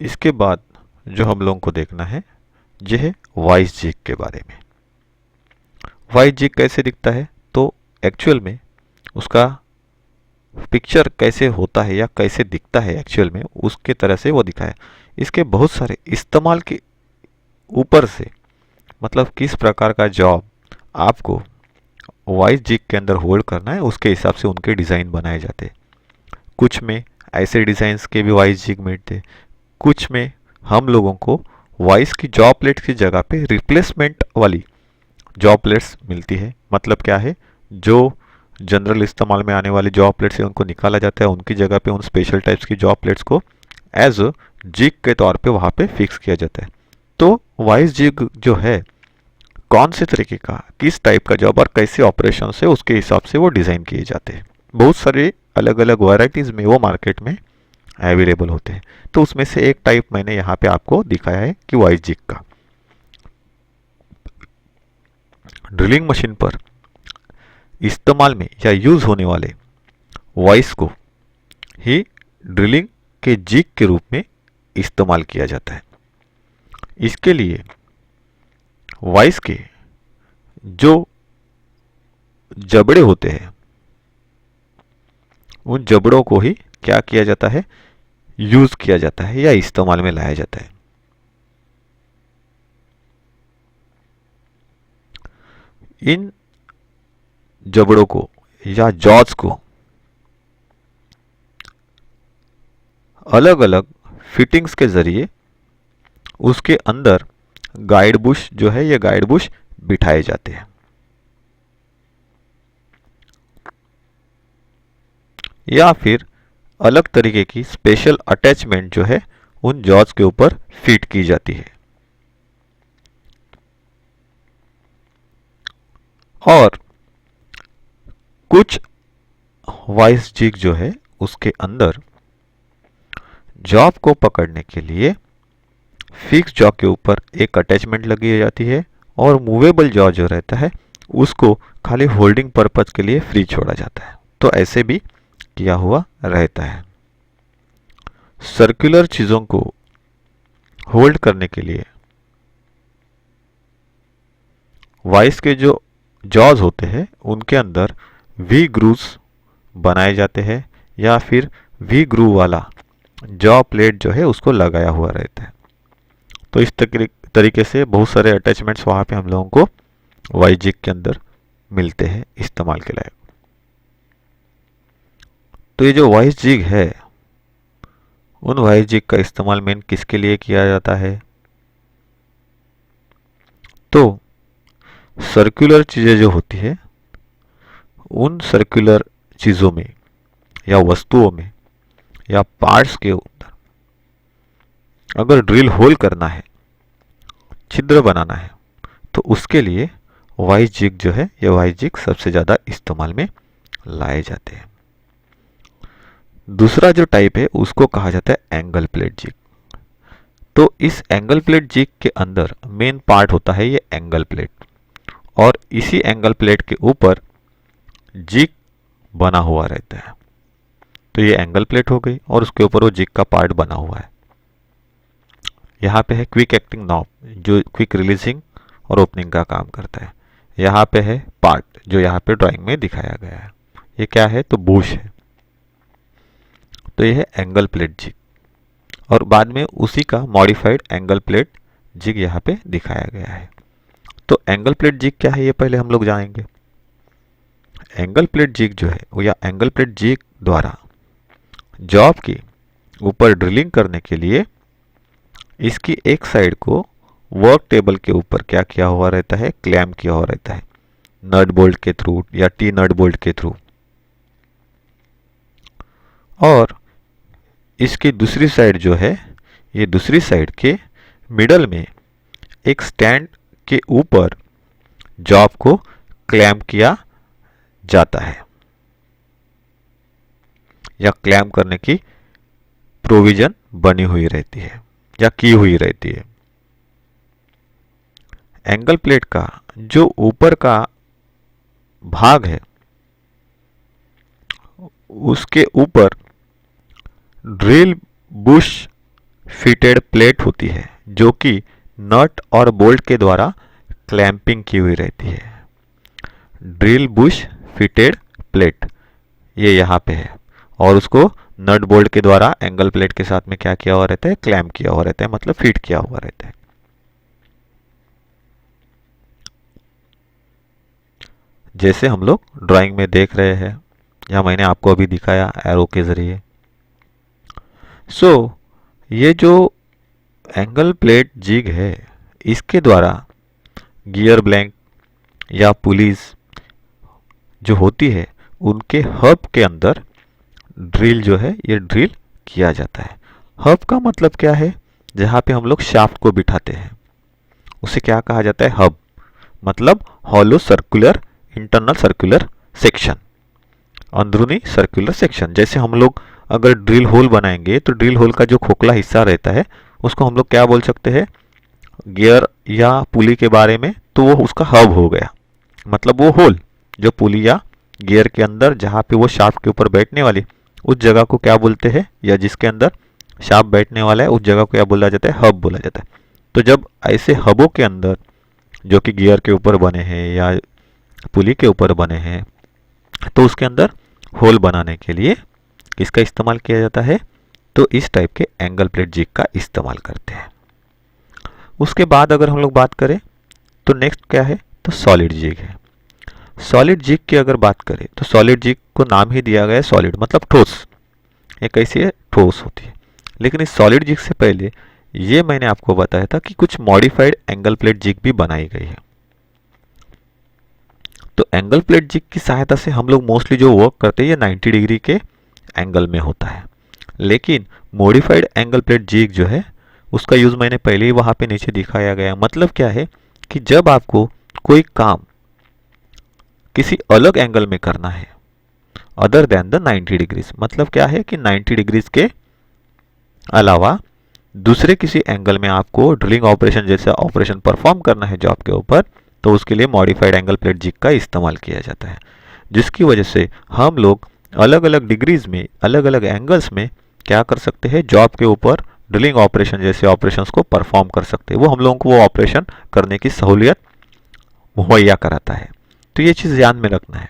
इसके बाद जो हम लोगों को देखना है यह है वॉइस जिग के बारे में। वॉइस जिग कैसे दिखता है, तो एक्चुअल में उसका पिक्चर कैसे होता है या कैसे दिखता है एक्चुअल में उसके तरह से वो दिखाया। इसके बहुत सारे इस्तेमाल के ऊपर से, मतलब किस प्रकार का जॉब आपको वॉइस जिग के अंदर होल्ड करना है उसके हिसाब से उनके डिज़ाइन बनाए जाते हैं। कुछ में ऐसे डिज़ाइंस के भी वॉइस जिग मिलते, कुछ में हम लोगों को वॉइस की जॉब प्लेट की जगह पे रिप्लेसमेंट वाली जॉब प्लेट्स मिलती है। मतलब क्या है, जो जनरल इस्तेमाल में आने वाली जॉब प्लेट्स है उनको निकाला जाता है, उनकी जगह पे उन स्पेशल टाइप्स की जॉब प्लेट्स को एज जिग के तौर पे वहाँ पे फिक्स किया जाता है। तो वॉइस जिग जो है कौन से तरीके का, किस टाइप का जॉब और कैसे ऑपरेशन है उसके हिसाब से वो डिज़ाइन किए जाते हैं। बहुत सारे अलग अलग वैरायटीज़ में वो मार्केट में अवेलेबल होते हैं। तो उसमें से एक टाइप मैंने यहाँ पे आपको दिखाया है कि वॉइस जिग का। ड्रिलिंग मशीन पर इस्तेमाल में या यूज़ होने वाले वॉइस को ही ड्रिलिंग के जिग के रूप में इस्तेमाल किया जाता है। इसके लिए वॉइस के जो जबड़े होते हैं उन जबड़ों को ही क्या किया जाता है, यूज किया जाता है या इस्तेमाल में लाया जाता है। इन जबड़ों को या जॉज को अलग अलग फिटिंग्स के जरिए उसके अंदर गाइड बुश जो है ये गाइड बुश बिठाए जाते हैं, या फिर अलग तरीके की स्पेशल अटैचमेंट जो है उन जॉज के ऊपर फिट की जाती है। और कुछ वॉइस जिग जो है उसके अंदर जॉब को पकड़ने के लिए फिक्स जॉ के ऊपर एक अटैचमेंट लगी जाती है और मूवेबल जॉ जो रहता है उसको खाली होल्डिंग पर्पज के लिए फ्री छोड़ा जाता है। तो ऐसे भी किया हुआ रहता है। सर्कुलर चीज़ों को होल्ड करने के लिए वॉइस के जो जॉज होते हैं उनके अंदर वी ग्रूव्स बनाए जाते हैं या फिर वी ग्रूव वाला जॉ प्लेट जो है उसको लगाया हुआ रहता है। तो इस तरीके से बहुत सारे अटैचमेंट्स वहाँ पे हम लोगों को वॉइस जिग के अंदर मिलते हैं इस्तेमाल के लायक। तो ये जो वॉइस जिग है उन वॉइस जिग का इस्तेमाल मेन किसके लिए किया जाता है, तो सर्कुलर चीज़ें जो होती है उन सर्कुलर चीज़ों में या वस्तुओं में या पार्ट्स के अंदर अगर ड्रिल होल करना है, छिद्र बनाना है, तो उसके लिए वॉइस जिग जो है ये वॉइस जिग सबसे ज़्यादा इस्तेमाल में लाए जाते हैं। दूसरा जो टाइप है उसको कहा जाता है एंगल प्लेट जिग। तो इस एंगल प्लेट जिग के अंदर मेन पार्ट होता है ये एंगल प्लेट, और इसी एंगल प्लेट के ऊपर जिग बना हुआ रहता है। तो ये एंगल प्लेट हो गई और उसके ऊपर वो जिग का पार्ट बना हुआ है। यहाँ पे है क्विक एक्टिंग नॉब जो क्विक रिलीजिंग और ओपनिंग का काम करता है। यहाँ पे है पार्ट जो यहाँ पे ड्राइंग में दिखाया गया है। ये क्या है, तो बुश है। तो ये है एंगल प्लेट जिग, और बाद में उसी का मॉडिफाइड एंगल प्लेट जिग यहाँ पे दिखाया गया है। तो एंगल प्लेट जिग क्या है ये पहले हम लोग जानेंगे। एंगल प्लेट जिग जो है वो या एंगल प्लेट जिग द्वारा जॉब के ऊपर ड्रिलिंग करने के लिए इसकी एक साइड को वर्क टेबल के ऊपर क्या किया हुआ रहता है, क्लैम्प किया हुआ रहता है नट बोल्ट के थ्रू या टी नट बोल्ट के थ्रू। और इसकी दूसरी साइड जो है ये दूसरी साइड के मिडल में एक स्टैंड के ऊपर जॉब को क्लैम्प किया जाता है या क्लैम्प करने की प्रोविजन बनी हुई रहती है या की हुई रहती है। एंगल प्लेट का जो ऊपर का भाग है उसके ऊपर ड्रिल बुश फिटेड प्लेट होती है जो कि नट और बोल्ट के द्वारा क्लैंपिंग की हुई रहती है। ड्रिल बुश फिटेड प्लेट ये यहाँ पे है और उसको नट बोल्ट के द्वारा एंगल प्लेट के साथ में क्या किया हुआ रहता है, क्लैंप किया हुआ रहता है, मतलब फिट किया हुआ रहता है। जैसे हम लोग ड्राइंग में देख रहे हैं या मैंने आपको अभी दिखाया एरो के जरिए। ये जो एंगल प्लेट जिग है इसके द्वारा गियर ब्लैंक या पुलीज जो होती है उनके हब के अंदर ड्रिल जो है ये ड्रिल किया जाता है। हब का मतलब क्या है, जहाँ पे हम लोग शाफ्ट को बिठाते हैं उसे क्या कहा जाता है, हब, मतलब hollow circular internal circular section, अंदरूनी सर्कुलर सेक्शन। जैसे हम लोग अगर ड्रिल होल बनाएंगे तो ड्रिल होल का जो खोखला हिस्सा रहता है उसको हम लोग क्या बोल सकते हैं, गियर या पुली के बारे में, तो वो उसका हब हो गया। मतलब वो होल जो पुली या गियर के अंदर जहाँ पे वो शाफ्ट के ऊपर बैठने वाली उस जगह को क्या बोलते हैं, या जिसके अंदर शाफ्ट बैठने वाला है उस जगह को क्या बोला जाता है, हब बोला जाता है। तो जब ऐसे हबों के अंदर जो कि गियर के ऊपर बने हैं या पुली के ऊपर बने हैं तो उसके अंदर होल बनाने के लिए किसका इस्तेमाल किया जाता है, तो इस टाइप के एंगल प्लेट जिग का इस्तेमाल करते हैं। उसके बाद अगर हम लोग बात करें तो नेक्स्ट क्या है, तो सॉलिड जिग है। सॉलिड जिग की अगर बात करें तो सॉलिड जिग को नाम ही दिया गया है सॉलिड, मतलब ठोस। ये कैसी है, ठोस होती है। लेकिन इस सॉलिड जिग से पहले ये मैंने आपको बताया था कि कुछ मॉडिफाइड एंगल प्लेट जिग भी बनाई गई है। तो एंगल प्लेट जिग की सहायता से हम लोग मोस्टली जो वर्क करते हैं ये 90 डिग्री के एंगल में होता है। लेकिन मॉडिफाइड एंगल प्लेट जिग जो है उसका यूज मैंने पहले ही वहां पे नीचे दिखाया गया। मतलब क्या है कि जब आपको कोई काम किसी अलग एंगल में करना है अदर देन द 90 डिग्रीज, मतलब क्या है कि 90 डिग्रीज के अलावा दूसरे किसी एंगल में आपको ड्रिलिंग ऑपरेशन जैसा ऑपरेशन परफॉर्म करना है जॉब के ऊपर, तो उसके लिए मॉडिफाइड एंगल प्लेट जिग का इस्तेमाल किया जाता है। जिसकी वजह से हम लोग अलग अलग डिग्रीज में अलग अलग एंगल्स में क्या कर सकते हैं, जॉब के ऊपर ड्रिलिंग ऑपरेशन जैसे ऑपरेशंस को परफॉर्म कर सकते हैं। वो हम लोगों को वो ऑपरेशन करने की सहूलियत मुहैया कराता है। तो ये चीज़ ध्यान में रखना है।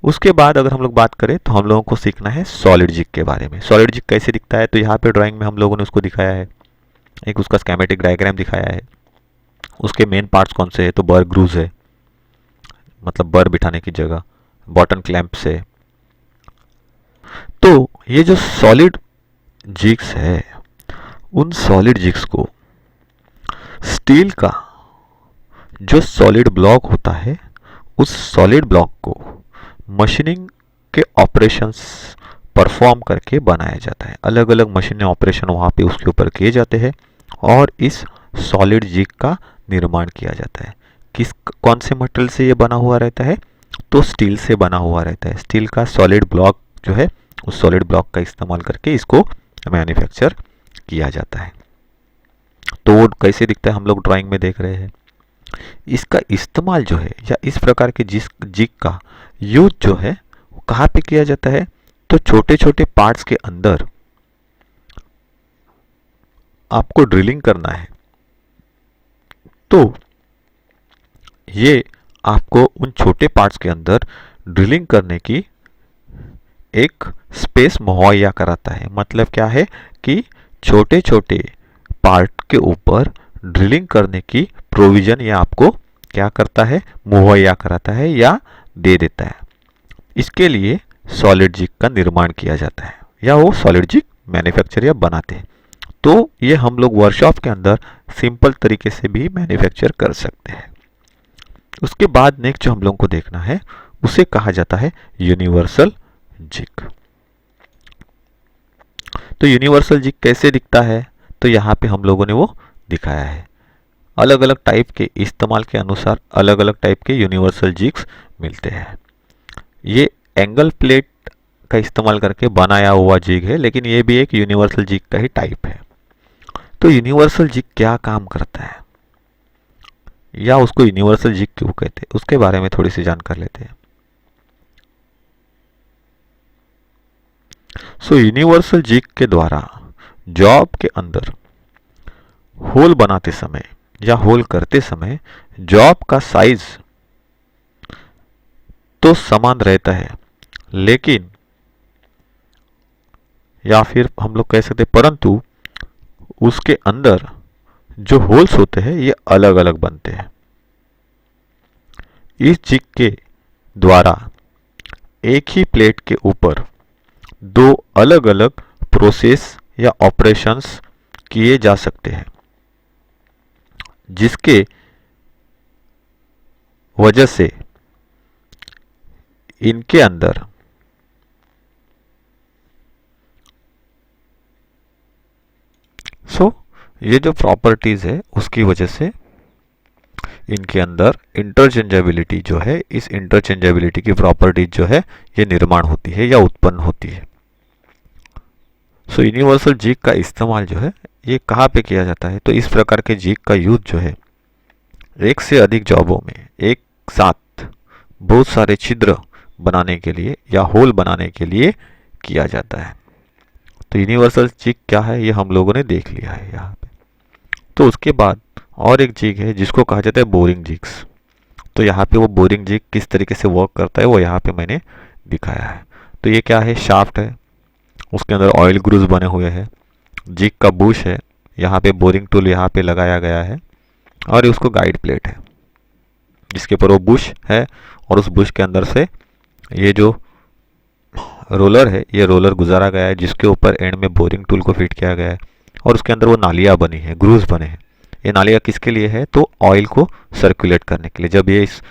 उसके बाद अगर हम लोग बात करें तो हम लोगों को सीखना है सॉलिड जिग के बारे में। सॉलिड जिग कैसे दिखता है, तो यहाँ पे ड्राइंग में हम लोगों ने उसको दिखाया है, एक उसका स्कीमेटिक डायग्राम दिखाया है। उसके मेन पार्ट्स कौन से है, तो बर ग्रूव्स है, मतलब बर बिठाने की जगह, बॉटम क्लैंप्स है। तो ये जो सॉलिड जिग्स है उन सॉलिड जिग्स को स्टील का जो सॉलिड ब्लॉक होता है उस सॉलिड ब्लॉक को मशीनिंग के ऑपरेशंस परफॉर्म करके बनाया जाता है। अलग अलग मशीन ऑपरेशन वहाँ पे उसके ऊपर किए जाते हैं और इस सॉलिड जिग का निर्माण किया जाता है। कौन से मटेरियल से ये बना हुआ रहता है, तो स्टील से बना हुआ रहता है। स्टील का सॉलिड ब्लॉक जो है उस सॉलिड ब्लॉक का इस्तेमाल करके इसको मैन्युफैक्चर किया जाता है। तो वो कैसे दिखता है हम लोग ड्राइंग में देख रहे हैं। इसका इस्तेमाल जो है या इस प्रकार के जिग का यूज जो है वो कहाँ पे किया जाता है, तो छोटे छोटे पार्ट्स के अंदर आपको ड्रिलिंग करना है तो ये आपको उन छोटे पार्ट्स के अंदर ड्रिलिंग करने की एक स्पेस मुहैया कराता है। मतलब क्या है कि छोटे छोटे पार्ट के ऊपर ड्रिलिंग करने की प्रोविजन ये आपको क्या करता है, मुहैया कराता है या दे देता है। इसके लिए सॉलिड जिग का निर्माण किया जाता है या वो सॉलिड जिग मैन्युफैक्चर या बनाते हैं। तो ये हम लोग वर्कशॉप के अंदर सिंपल तरीके से भी मैन्युफैक्चर कर सकते हैं। उसके बाद नेक्स्ट जो हम लोगों को देखना है उसे कहा जाता है यूनिवर्सल जिग। तो यूनिवर्सल जिग कैसे दिखता है, तो यहाँ पे हम लोगों ने वो दिखाया है। अलग अलग टाइप के इस्तेमाल के अनुसार अलग अलग टाइप के यूनिवर्सल जिग्स मिलते हैं। ये एंगल प्लेट का इस्तेमाल करके बनाया हुआ जिग है, लेकिन ये भी एक यूनिवर्सल जिग का ही टाइप है। तो यूनिवर्सल जिग क्या काम करता है या उसको यूनिवर्सल जिग क्यों कहते हैं, उसके बारे में थोड़ी सी जानकारी लेते हैं। यूनिवर्सल जिग के द्वारा जॉब के अंदर होल बनाते समय या होल करते समय जॉब का साइज तो समान रहता है, लेकिन या फिर हम लोग कह सकते परंतु उसके अंदर जो होल्स होते हैं ये अलग अलग बनते हैं। इस जिग के द्वारा एक ही प्लेट के ऊपर दो अलग अलग प्रोसेस या ऑपरेशंस किए जा सकते हैं, जिसके वजह से इनके अंदर ये जो प्रॉपर्टीज है उसकी वजह से इनके अंदर इंटरचेंजेबिलिटी जो है, इस इंटरचेंजेबिलिटी की प्रॉपर्टीज जो है ये निर्माण होती है या उत्पन्न होती है। यूनिवर्सल जिग का इस्तेमाल जो है ये कहाँ पे किया जाता है? तो इस प्रकार के जिग का यूज जो है एक से अधिक जॉबों में एक साथ बहुत सारे छिद्र बनाने के लिए या होल बनाने के लिए किया जाता है। तो यूनिवर्सल जिग क्या है ये हम लोगों ने देख लिया है यहाँ पे। तो उसके बाद और एक जिग है जिसको कहा जाता है बोरिंग जिग्स। तो यहाँ पे वो बोरिंग जिग किस तरीके से वर्क करता है वो यहाँ पे मैंने दिखाया है। तो ये क्या है? शाफ्ट है, उसके अंदर ऑयल ग्रूव्स बने हुए हैं, जिग का बुश है, यहाँ पे बोरिंग टूल यहाँ पे लगाया गया है और उसको गाइड प्लेट है जिसके ऊपर वो बुश है और उस बुश के अंदर से ये जो रोलर है ये रोलर गुजारा गया है जिसके ऊपर एंड में बोरिंग टूल को फिट किया गया है और उसके अंदर वो नालियाँ बनी है, ग्रूव्स बने हैं। ये नालियाँ किसके लिए है? तो ऑयल को सर्कुलेट करने के लिए। जब ये इस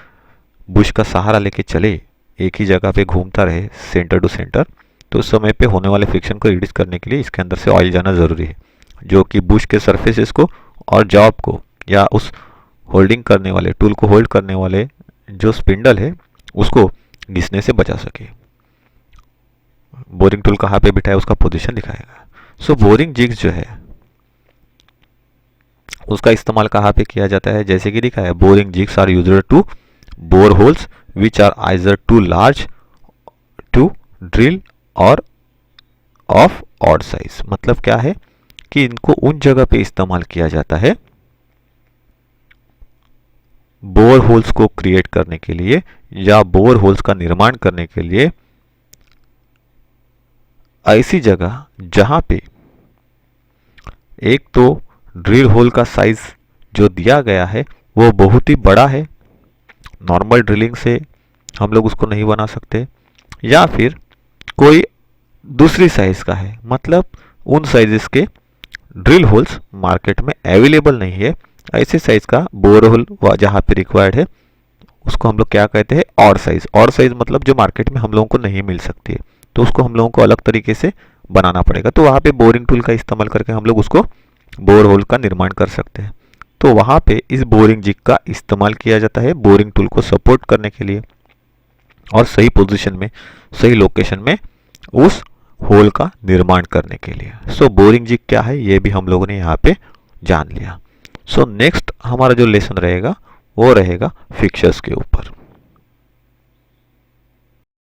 बुश का सहारा लेके चले, एक ही जगह पे घूमता रहे सेंटर टू सेंटर, तो उस समय पे होने वाले फ्रिक्शन को रिड्यूस करने के लिए इसके अंदर से ऑयल जाना ज़रूरी है, जो कि बुश के सरफेसेस को और जॉब को या उस होल्डिंग करने वाले टूल को होल्ड करने वाले जो स्पिंडल है उसको घिसने से बचा सके। बोरिंग टूल कहाँ पे बिठा है उसका पोजीशन दिखाएगा। बोरिंग जिग्स जो है उसका इस्तेमाल कहाँ पे किया जाता है? जैसे कि दिखा है, boring jigs are used to bore holes which are either too large to drill or of odd size. मतलब क्या है कि इनको उन जगह पे इस्तेमाल किया जाता है बोर होल्स को क्रिएट करने के लिए या बोर होल्स का निर्माण करने के लिए, ऐसी जगह जहां पे एक तो ड्रिल होल का साइज जो दिया गया है वो बहुत ही बड़ा है, नॉर्मल ड्रिलिंग से हम लोग उसको नहीं बना सकते, या फिर कोई दूसरी साइज का है, मतलब उन साइजेस के ड्रिल होल्स मार्केट में अवेलेबल नहीं है। ऐसे साइज का बोर होल जहाँ पे रिक्वायर्ड है उसको हम लोग क्या कहते हैं? Odd size. ऑड साइज मतलब जो मार्केट में हम लोगों को नहीं मिल सकती है, तो उसको हम लोगों को अलग तरीके से बनाना पड़ेगा। तो वहाँ पे बोरिंग टूल का इस्तेमाल करके हम लोग उसको बोर होल का निर्माण कर सकते हैं। तो वहाँ पे इस बोरिंग जिग का इस्तेमाल किया जाता है बोरिंग टूल को सपोर्ट करने के लिए और सही पोजीशन में, सही लोकेशन में उस होल का निर्माण करने के लिए। बोरिंग जिग क्या है ये भी हम लोगों ने यहाँ पे जान लिया। नेक्स्ट हमारा जो लेसन रहेगा वो रहेगा फिक्सर्स के ऊपर।